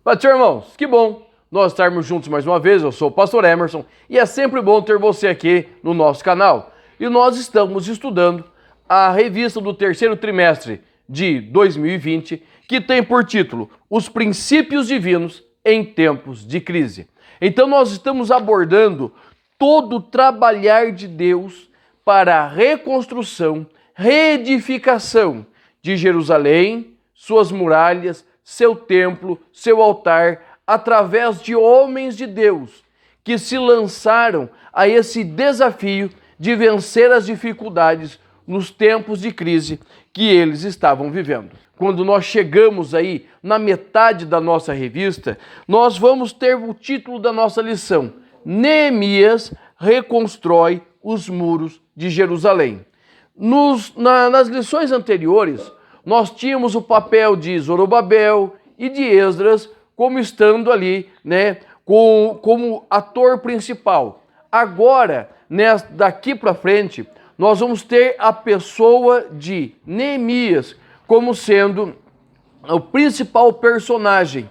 Pode ser, irmãos, que bom nós estarmos juntos mais uma vez. Eu sou o pastor Emerson e é sempre bom ter você aqui no nosso canal. E nós estamos estudando a revista do terceiro trimestre de 2020, que tem por título Os Princípios Divinos em Tempos de Crise. Então nós estamos abordando todo o trabalhar de Deus para a reconstrução, reedificação de Jerusalém, suas muralhas, seu templo, seu altar, através de homens de Deus que se lançaram a esse desafio de vencer as dificuldades nos tempos de crise que eles estavam vivendo. Quando nós chegamos aí na metade da nossa revista, nós vamos ter o título da nossa lição: Neemias reconstrói os muros de Jerusalém. Nas lições anteriores, nós tínhamos o papel de Zorobabel e de Esdras como estando ali, como ator principal. Agora, daqui para frente, nós vamos ter a pessoa de Neemias como sendo o principal personagem,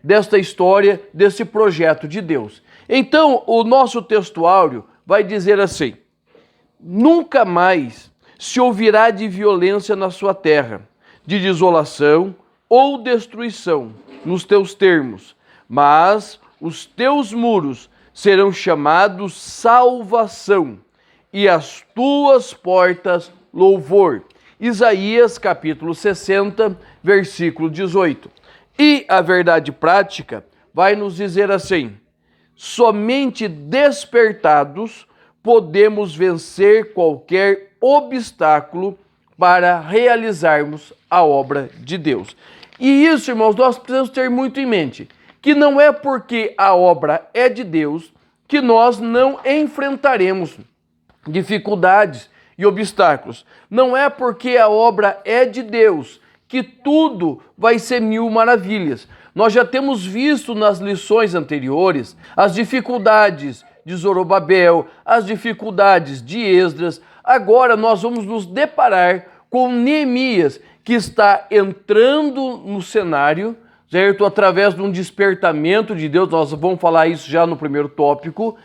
desta história, desse projeto de Deus. Então, o nosso textuário vai dizer assim: nunca mais se ouvirá de violência na sua terra, de desolação ou destruição nos teus termos, mas os teus muros serão chamados salvação e as tuas portas louvor. Isaías capítulo 60, versículo 18. E a verdade prática vai nos dizer assim: somente despertados podemos vencer qualquer obstáculo para realizarmos a obra de Deus. E isso, irmãos, nós precisamos ter muito em mente, que não é porque a obra é de Deus que nós não enfrentaremos dificuldades e obstáculos. Não é porque a obra é de Deus que tudo vai ser mil maravilhas. Nós já temos visto nas lições anteriores as dificuldades de Zorobabel, as dificuldades de Esdras. Agora nós vamos nos deparar com Neemias, que está entrando no cenário, certo? Através de um despertamento de Deus. Nós vamos falar isso já no primeiro tópico,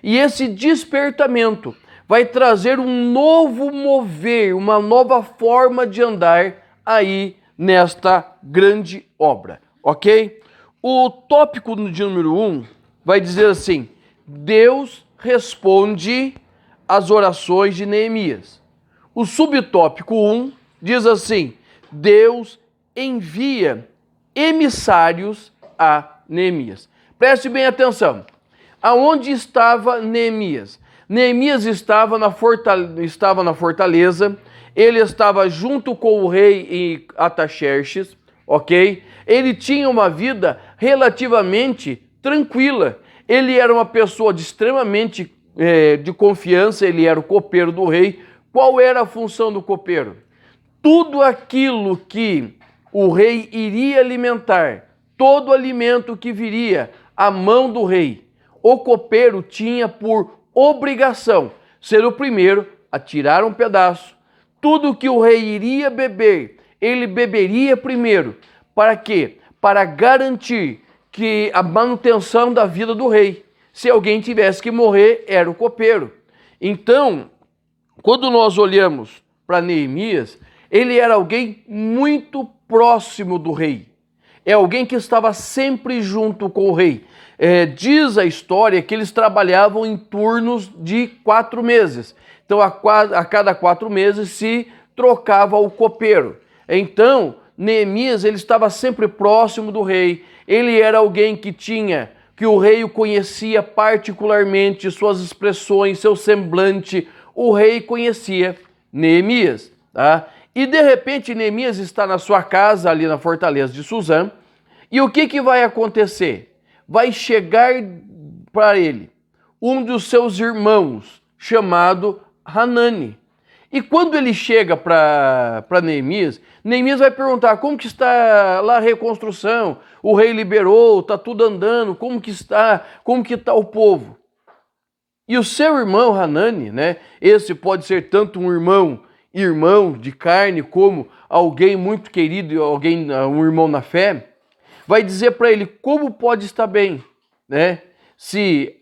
E esse despertamento vai trazer um novo mover, uma nova forma de andar aí nesta grande obra, ok? O tópico de número 1 vai dizer assim: Deus responde às orações de Neemias. O subtópico 1 diz assim: Deus envia emissários a Neemias. Preste bem atenção. Aonde estava Neemias? Neemias estava na fortaleza, ele estava junto com o rei Artaxerxes, ok? Ele tinha uma vida relativamente tranquila. Ele era uma pessoa extremamente de confiança, ele era o copeiro do rei. Qual era a função do copeiro? Tudo aquilo que o rei iria alimentar, todo alimento que viria à mão do rei, o copeiro tinha por obrigação ser o primeiro a tirar um pedaço. Tudo que o rei iria beber, ele beberia primeiro. Para quê? Para garantir que a manutenção da vida do rei. Se alguém tivesse que morrer, era o copeiro. Então, quando nós olhamos para Neemias, ele era alguém muito próximo do rei. É alguém que estava sempre junto com o rei. Diz a história que eles trabalhavam em turnos de 4 meses. Então, a cada 4 meses se trocava o copeiro. Então, Neemias, ele estava sempre próximo do rei. Ele era alguém que o rei o conhecia particularmente, suas expressões, seu semblante. O rei conhecia Neemias, tá? E de repente Neemias está na sua casa, ali na fortaleza de Suzã, e o que vai acontecer? Vai chegar para ele um dos seus irmãos, chamado Hanani. E quando ele chega para Neemias, Neemias vai perguntar: como que está lá a reconstrução? O rei liberou, está tudo andando, como que está o povo? E o seu irmão Hanani, esse pode ser tanto um irmão de carne, como alguém muito querido, um irmão na fé, vai dizer para ele como pode estar bem, né? Se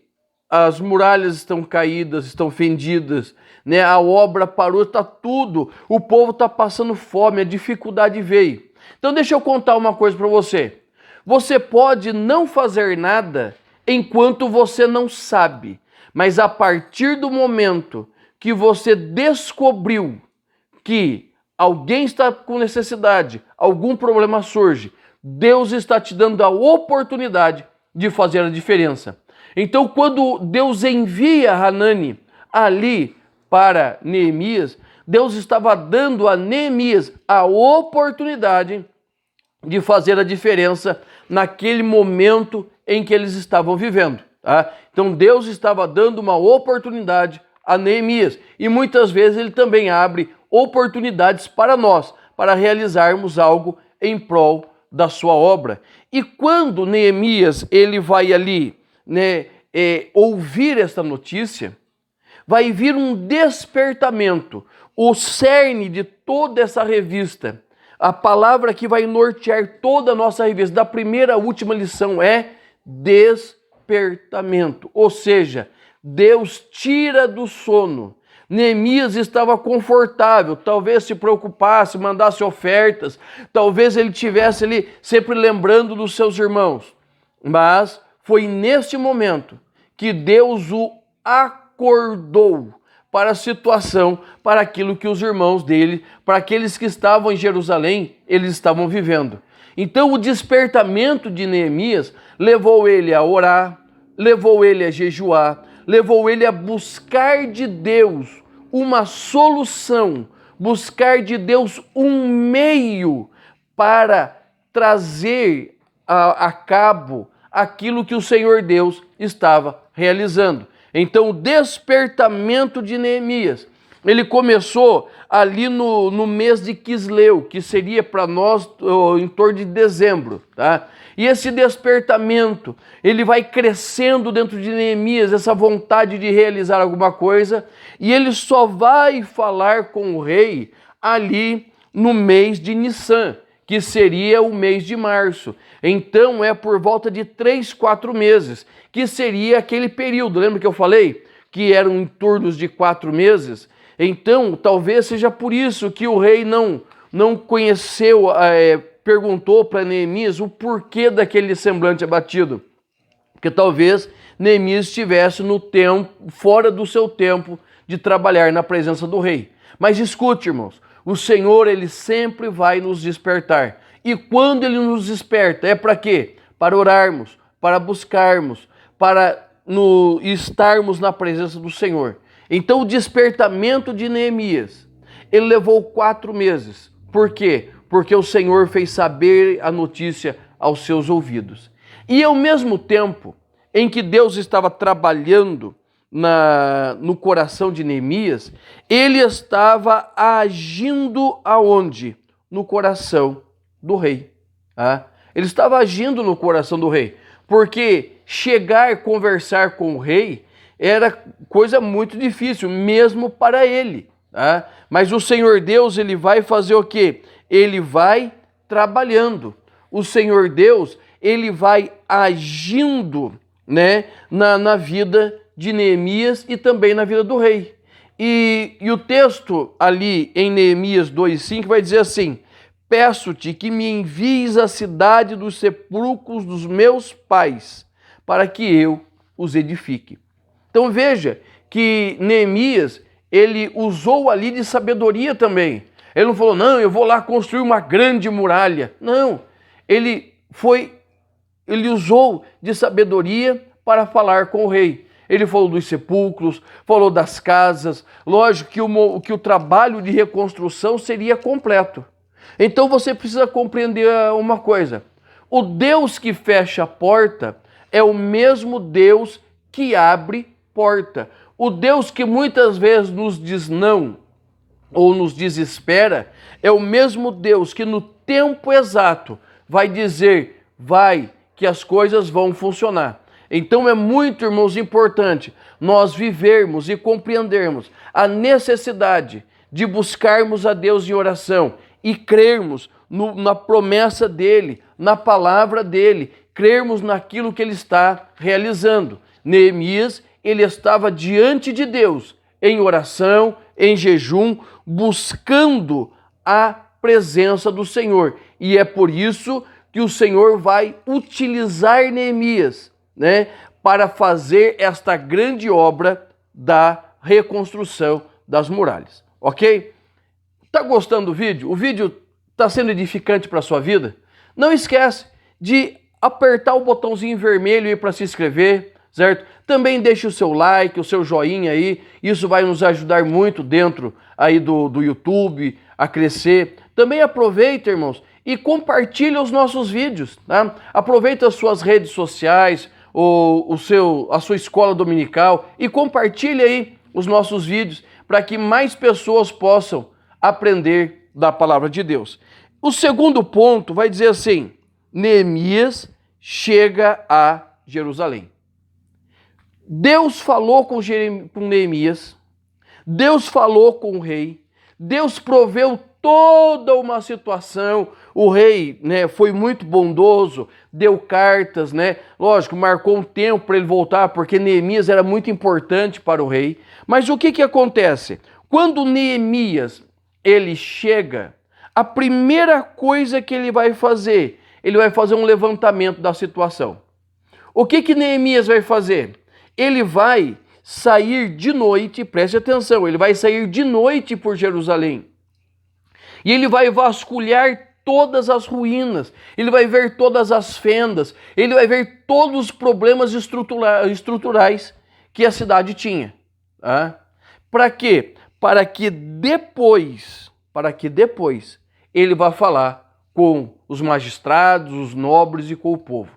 as muralhas estão caídas, estão fendidas, né? A obra parou, está tudo, o povo está passando fome, a dificuldade veio. Então deixa eu contar uma coisa para você. Você pode não fazer nada enquanto você não sabe, mas a partir do momento que você descobriu que alguém está com necessidade, algum problema surge, Deus está te dando a oportunidade de fazer a diferença. Então, quando Deus envia Hanani ali para Neemias, Deus estava dando a Neemias a oportunidade de fazer a diferença naquele momento em que eles estavam vivendo. Tá? Então, Deus estava dando uma oportunidade a Neemias. E muitas vezes ele também abre oportunidades para nós, para realizarmos algo em prol da sua obra. E quando Neemias ele vai ali, né, ouvir esta notícia, vai vir um despertamento, o cerne de toda essa revista. A palavra que vai nortear toda a nossa revista, da primeira à última lição, é despertamento. Ou seja, Deus tira do sono. Neemias estava confortável, talvez se preocupasse, mandasse ofertas, talvez ele estivesse ali sempre lembrando dos seus irmãos. Mas foi neste momento que Deus o acordou para a situação, para aquilo que os irmãos dele, para aqueles que estavam em Jerusalém, eles estavam vivendo. Então o despertamento de Neemias levou ele a orar, levou ele a jejuar, levou ele a buscar de Deus uma solução, buscar de Deus um meio para trazer a cabo aquilo que o Senhor Deus estava realizando. Então o despertamento de Neemias, ele começou ali no mês de Quisleu, que seria para nós em torno de dezembro, tá? E esse despertamento, ele vai crescendo dentro de Neemias, essa vontade de realizar alguma coisa, e ele só vai falar com o rei ali no mês de Nissan, que seria o mês de março. Então é por volta de 3, 4 meses, que seria aquele período. Lembra que eu falei que eram em turnos de 4 meses? Então talvez seja por isso que o rei não conheceu, perguntou para Neemias o porquê daquele semblante abatido. Porque talvez Neemias estivesse no tempo, fora do seu tempo de trabalhar na presença do rei. Mas escute, irmãos, o Senhor, ele sempre vai nos despertar. E quando ele nos desperta, é para quê? Para orarmos, para buscarmos, para estarmos na presença do Senhor. Então o despertamento de Neemias, ele levou 4 meses. Por quê? Porque o Senhor fez saber a notícia aos seus ouvidos. E ao mesmo tempo em que Deus estava trabalhando no coração de Neemias, ele estava agindo aonde? No coração do rei. Ele estava agindo no coração do rei, porque conversar com o rei era coisa muito difícil, mesmo para ele. Mas o Senhor Deus, ele vai fazer o quê? Ele vai trabalhando. O Senhor Deus, ele vai agindo, né, na vida de Neemias e também na vida do rei. E o texto ali em Neemias 2,5 vai dizer assim: peço-te que me envies à cidade dos sepulcros dos meus pais, para que eu os edifique. Então veja que Neemias, ele usou ali de sabedoria também. Ele não falou, não, eu vou lá construir uma grande muralha. Não, ele usou de sabedoria para falar com o rei. Ele falou dos sepulcros, falou das casas. Lógico que o trabalho de reconstrução seria completo. Então você precisa compreender uma coisa. O Deus que fecha a porta é o mesmo Deus que abre porta. O Deus que muitas vezes nos diz não ou nos desespera é o mesmo Deus que no tempo exato vai dizer, vai, que as coisas vão funcionar. Então é muito, irmãos, importante nós vivermos e compreendermos a necessidade de buscarmos a Deus em oração e crermos na promessa dele, na palavra dele, crermos naquilo que ele está realizando. Neemias, ele estava diante de Deus, em oração, em jejum, buscando a presença do Senhor. E é por isso que o Senhor vai utilizar Neemias, né, para fazer esta grande obra da reconstrução das muralhas. Ok? Tá gostando do vídeo? O vídeo está sendo edificante para a sua vida? Não esquece de apertar o botãozinho vermelho aí para se inscrever, certo? Também deixe o seu like, o seu joinha aí, isso vai nos ajudar muito dentro aí do YouTube a crescer. Também aproveita, irmãos, e compartilhe os nossos vídeos, tá? Aproveita as suas redes sociais, a sua escola dominical e compartilhe aí os nossos vídeos para que mais pessoas possam aprender da palavra de Deus. O segundo ponto vai dizer assim: Neemias chega a Jerusalém. Deus falou com Neemias, Deus falou com o rei, Deus proveu toda uma situação. O rei, né, foi muito bondoso, deu cartas, né? Lógico, marcou um tempo para ele voltar, porque Neemias era muito importante para o rei. Mas o que acontece? Quando Neemias ele chega, a primeira coisa que ele vai fazer um levantamento da situação. O que Neemias vai fazer? Ele vai sair de noite, preste atenção, ele vai sair de noite por Jerusalém. E ele vai vasculhar todas as ruínas, ele vai ver todas as fendas, ele vai ver todos os problemas estruturais que a cidade tinha. Tá? Para quê? Para que depois ele vai falar com os magistrados, os nobres e com o povo.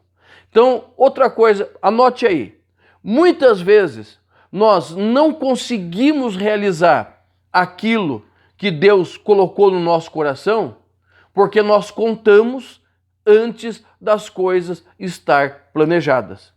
Então, outra coisa, anote aí. Muitas vezes nós não conseguimos realizar aquilo que Deus colocou no nosso coração porque nós contamos antes das coisas estar planejadas.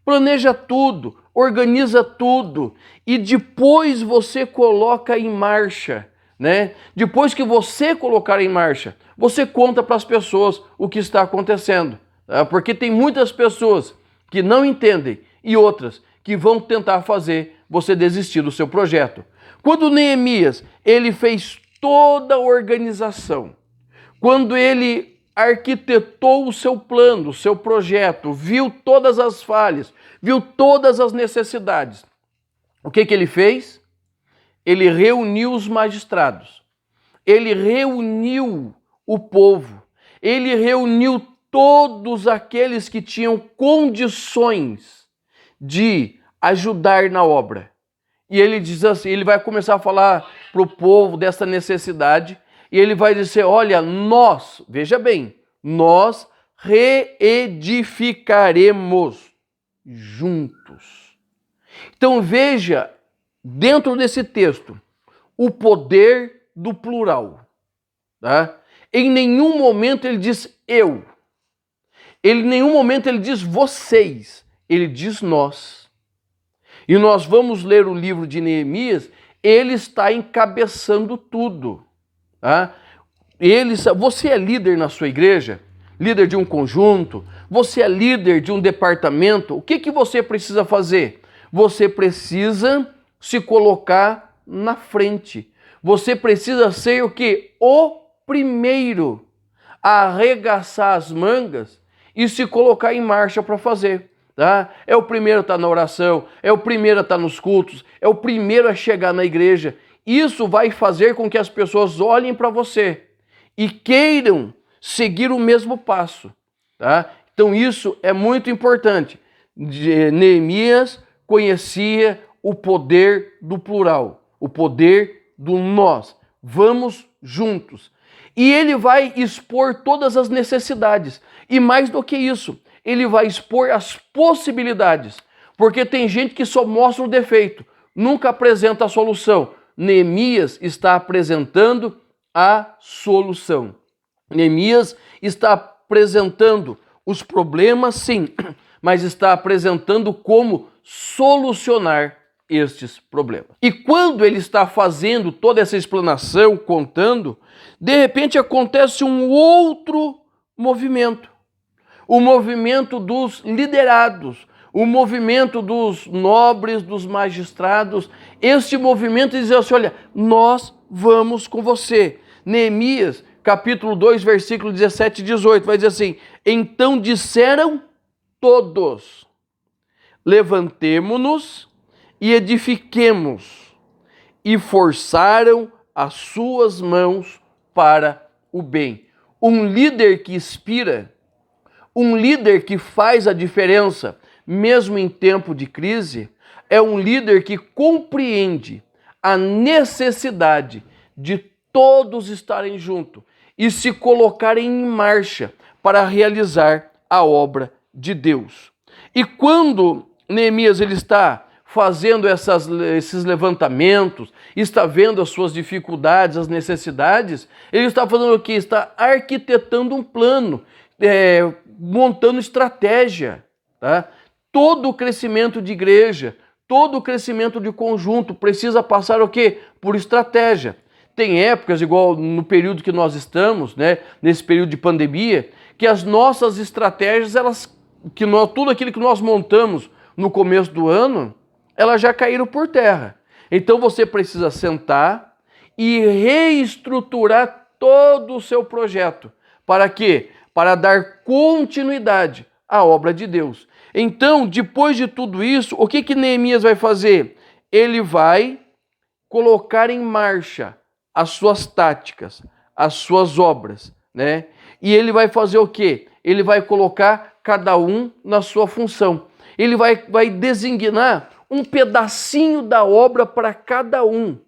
Planeja tudo, organiza tudo e depois você coloca em marcha, né? Depois que você colocar em marcha, você conta para as pessoas o que está acontecendo, tá? Porque tem muitas pessoas que não entendem e outras que vão tentar fazer você desistir do seu projeto. Quando Neemias, ele fez toda a organização, quando ele arquitetou o seu plano, o seu projeto, viu todas as falhas, viu todas as necessidades, o que ele fez? Ele reuniu os magistrados, ele reuniu o povo, ele reuniu todos aqueles que tinham condições de ajudar na obra. E ele diz assim, ele vai começar a falar para o povo dessa necessidade, e ele vai dizer, olha, veja bem, nós reedificaremos juntos. Então veja, dentro desse texto, o poder do plural. Tá? Em nenhum momento ele diz eu. Em nenhum momento ele diz vocês. Ele diz nós. E nós vamos ler o livro de Neemias, ele está encabeçando tudo. Tá? Você é líder na sua igreja? Líder de um conjunto? Você é líder de um departamento? O que você precisa fazer? Você precisa se colocar na frente. Você precisa ser o quê? O primeiro a arregaçar as mangas e se colocar em marcha para fazer. Tá? É o primeiro a estar na oração, é o primeiro a estar nos cultos, é o primeiro a chegar na igreja. Isso vai fazer com que as pessoas olhem para você e queiram seguir o mesmo passo. Tá? Então isso é muito importante. Neemias conhecia o poder do plural, o poder do nós. Vamos juntos. E ele vai expor todas as necessidades. E mais do que isso, ele vai expor as possibilidades. Porque tem gente que só mostra o defeito, nunca apresenta a solução. Neemias está apresentando a solução. Neemias está apresentando os problemas, sim, mas está apresentando como solucionar estes problemas. E quando ele está fazendo toda essa explanação, contando, de repente acontece um outro movimento. O movimento dos liderados, o movimento dos nobres, dos magistrados. Este movimento diz assim, olha, nós vamos com você. Neemias, capítulo 2, versículo 17 e 18, vai dizer assim, então disseram todos, levantemo-nos e edifiquemos, e forçaram as suas mãos para o bem. Um líder que inspira, um líder que faz a diferença, mesmo em tempo de crise, é um líder que compreende a necessidade de todos estarem juntos e se colocarem em marcha para realizar a obra de Deus. E quando Neemias ele está fazendo esses levantamentos, está vendo as suas dificuldades, as necessidades, ele está fazendo o quê? Está arquitetando um plano, montando estratégia. Tá? Todo o crescimento de igreja, todo o crescimento de conjunto precisa passar o quê? Por estratégia. Tem épocas, igual no período que nós estamos, né, nesse período de pandemia, que as nossas estratégias, tudo aquilo que nós montamos no começo do ano, elas já caíram por terra. Então você precisa sentar e reestruturar todo o seu projeto. Para quê? Para dar continuidade à obra de Deus. Então, depois de tudo isso, o que Neemias vai fazer? Ele vai colocar em marcha as suas táticas, as suas obras, né? E ele vai fazer o quê? Ele vai colocar cada um na sua função. Ele vai designar um pedacinho da obra para cada um.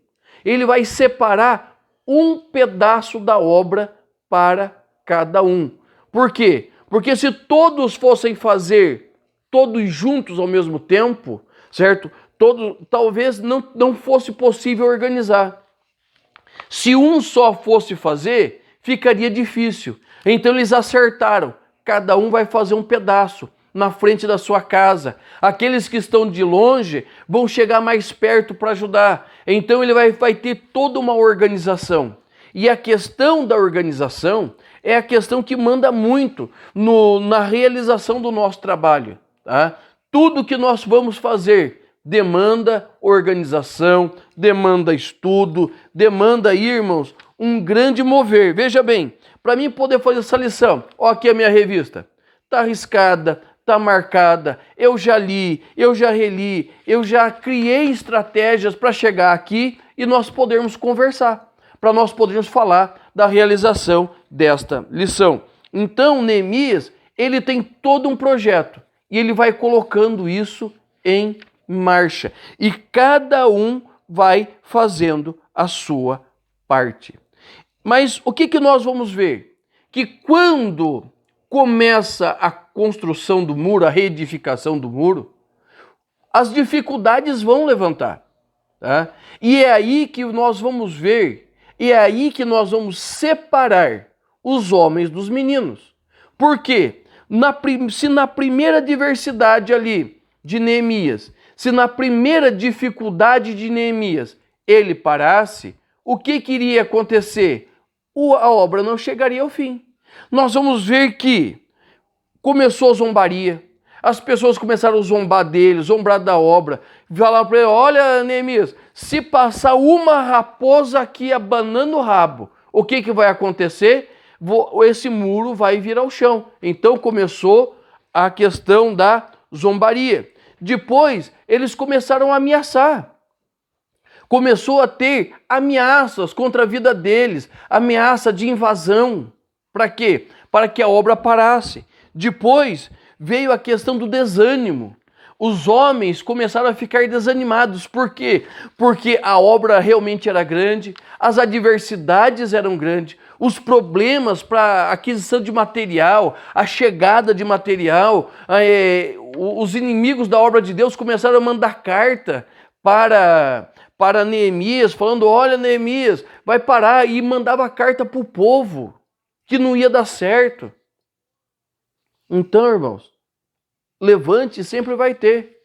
Ele vai separar um pedaço da obra para cada um. Por quê? Porque se todos fossem fazer todos juntos ao mesmo tempo, certo? Talvez não fosse possível organizar. Se um só fosse fazer, ficaria difícil. Então eles acertaram. Cada um vai fazer um pedaço na frente da sua casa. Aqueles que estão de longe vão chegar mais perto para ajudar. Então ele vai ter toda uma organização. E a questão da organização é a questão que manda muito na realização do nosso trabalho. Tá? Tudo que nós vamos fazer demanda organização, demanda estudo, demanda, irmãos, um grande mover. Veja bem, para mim poder fazer essa lição, ó, aqui a minha revista, está riscada, está marcada, eu já li, eu já reli, eu já criei estratégias para chegar aqui e nós podermos conversar, para nós podermos falar da realização desta lição. Então, Neemias, ele tem todo um projeto e ele vai colocando isso em marcha. E cada um vai fazendo a sua parte. Mas o que nós vamos ver? Que quando começa a construção do muro, a reedificação do muro, as dificuldades vão levantar. Tá? E é aí que nós vamos ver, e é aí que nós vamos separar os homens dos meninos. Por quê? Se na primeira adversidade ali de Neemias, se na primeira dificuldade de Neemias ele parasse, o que iria acontecer? A obra não chegaria ao fim. Nós vamos ver que começou a zombaria, as pessoas começaram a zombar dele, zombar da obra, falar para ele, olha Neemias, se passar uma raposa aqui abanando o rabo, o que vai acontecer? Esse muro vai vir ao chão. Então começou a questão da zombaria. Depois eles começaram a ameaçar. Começou a ter ameaças contra a vida deles, ameaça de invasão. Para quê? Para que a obra parasse. Depois veio a questão do desânimo. Os homens começaram a ficar desanimados. Por quê? Porque a obra realmente era grande, as adversidades eram grandes, os problemas para aquisição de material, a chegada de material, os inimigos da obra de Deus começaram a mandar carta para Neemias, falando, olha Neemias, vai parar, e mandava carta para o povo, que não ia dar certo. Então, irmãos, levante sempre vai ter.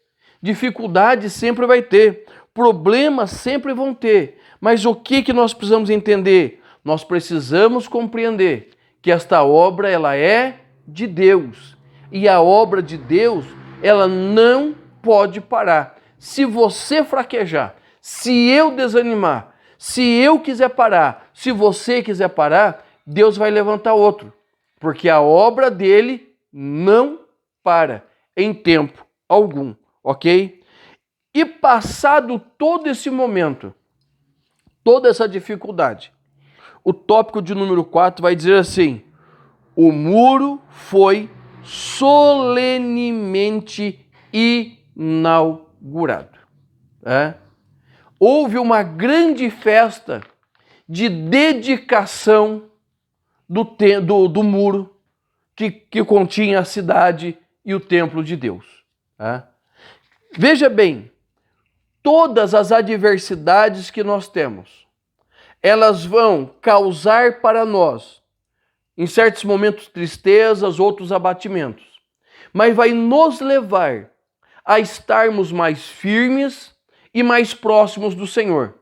dificuldade sempre vai ter, problemas sempre vão ter. Mas o que nós precisamos entender? Nós precisamos compreender que esta obra ela é de Deus. E a obra de Deus, ela não pode parar. Se você fraquejar, se eu desanimar, se eu quiser parar, se você quiser parar, Deus vai levantar outro. Porque a obra dele não para em tempo algum, ok? E passado todo esse momento, toda essa dificuldade, o tópico de número 4 vai dizer assim: o muro foi solenemente inaugurado. Houve uma grande festa de dedicação do muro que continha a cidade e o templo de Deus. Veja bem, todas as adversidades que nós temos, elas vão causar para nós, em certos momentos, tristezas, outros abatimentos, mas vai nos levar a estarmos mais firmes e mais próximos do Senhor.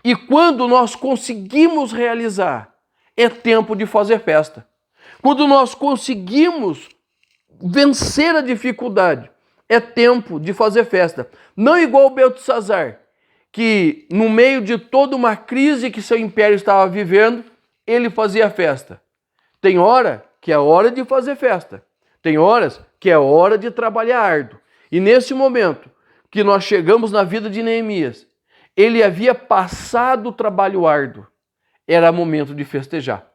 E quando nós conseguimos realizar, é tempo de fazer festa. Quando nós conseguimos vencer a dificuldade, é tempo de fazer festa. Não igual Beltesazar, que no meio de toda uma crise que seu império estava vivendo, ele fazia festa. Tem hora que é hora de fazer festa. Tem horas que é hora de trabalhar árduo. E nesse momento que nós chegamos na vida de Neemias, ele havia passado o trabalho árduo. Era momento de festejar.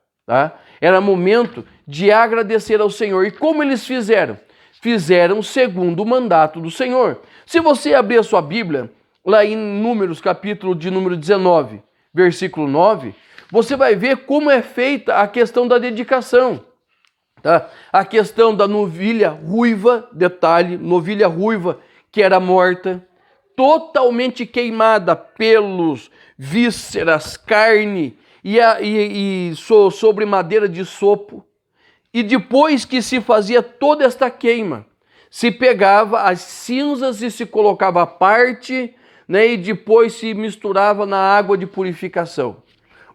Era momento de agradecer ao Senhor. E como eles fizeram? Fizeram segundo o mandato do Senhor. Se você abrir a sua Bíblia, lá em Números, capítulo de número 19, versículo 9, você vai ver como é feita a questão da dedicação. A questão da novilha ruiva, detalhe, novilha ruiva que era morta, totalmente queimada pelos vísceras, carne e sobre madeira de sopo. E depois que se fazia toda esta queima, se pegava as cinzas e se colocava à parte, e depois se misturava na água de purificação.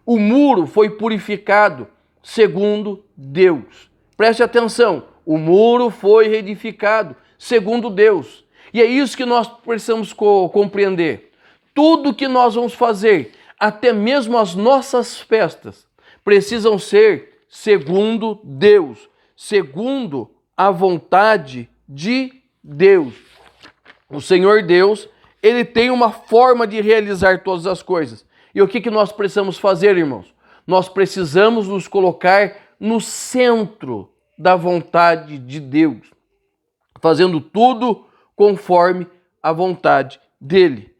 O muro foi purificado segundo Deus. Preste atenção, o muro foi reedificado segundo Deus. E é isso que nós precisamos compreender. Tudo que nós vamos fazer, até mesmo as nossas festas, precisam ser segundo Deus, segundo a vontade de Deus. O Senhor Deus, ele tem uma forma de realizar todas as coisas. E o que nós precisamos fazer, irmãos? Nós precisamos nos colocar no centro da vontade de Deus, fazendo tudo conforme a vontade dele.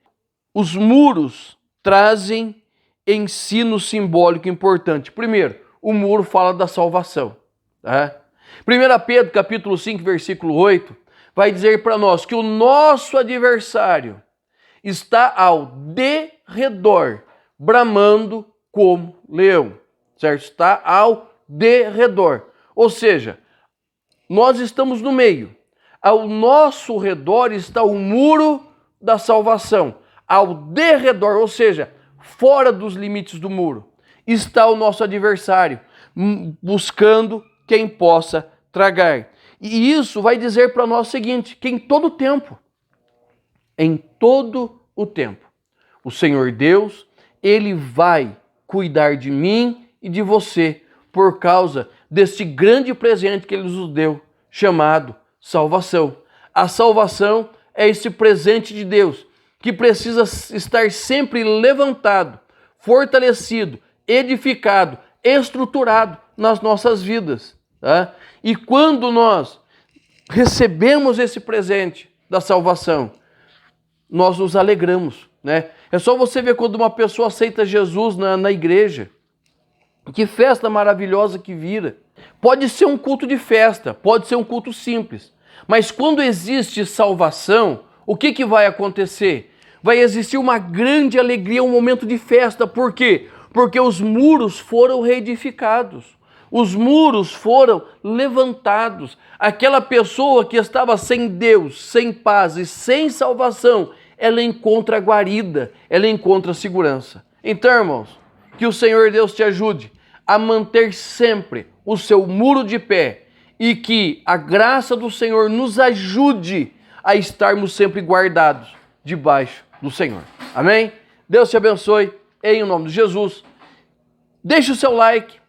Os muros trazem ensino simbólico importante. Primeiro, o muro fala da salvação. 1 Pedro, capítulo 5, versículo 8, vai dizer para nós que o nosso adversário está ao derredor, bramando como leão, certo? Está ao derredor. Ou seja, nós estamos no meio. Ao nosso redor está o muro da salvação. Ao derredor, ou seja, fora dos limites do muro, está o nosso adversário, buscando quem possa tragar. E isso vai dizer para nós o seguinte, que em todo o tempo, o Senhor Deus, ele vai cuidar de mim e de você, por causa deste grande presente que ele nos deu, chamado salvação. A salvação é esse presente de Deus, que precisa estar sempre levantado, fortalecido, edificado, estruturado nas nossas vidas. E quando nós recebemos esse presente da salvação, nós nos alegramos, É só você ver quando uma pessoa aceita Jesus na igreja. Que festa maravilhosa que vira. Pode ser um culto de festa, pode ser um culto simples. Mas quando existe salvação, o que vai acontecer? Vai existir uma grande alegria, um momento de festa. Por quê? Porque os muros foram reedificados. Os muros foram levantados. Aquela pessoa que estava sem Deus, sem paz e sem salvação, ela encontra guarida, ela encontra segurança. Então, irmãos, que o Senhor Deus te ajude a manter sempre o seu muro de pé e que a graça do Senhor nos ajude a estarmos sempre guardados debaixo do Senhor. Amém? Deus te abençoe, em nome de Jesus. Deixe o seu like,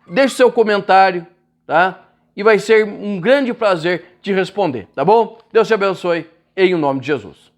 deixe o seu comentário, tá? E vai ser um grande prazer te responder, tá bom? Deus te abençoe, em nome de Jesus.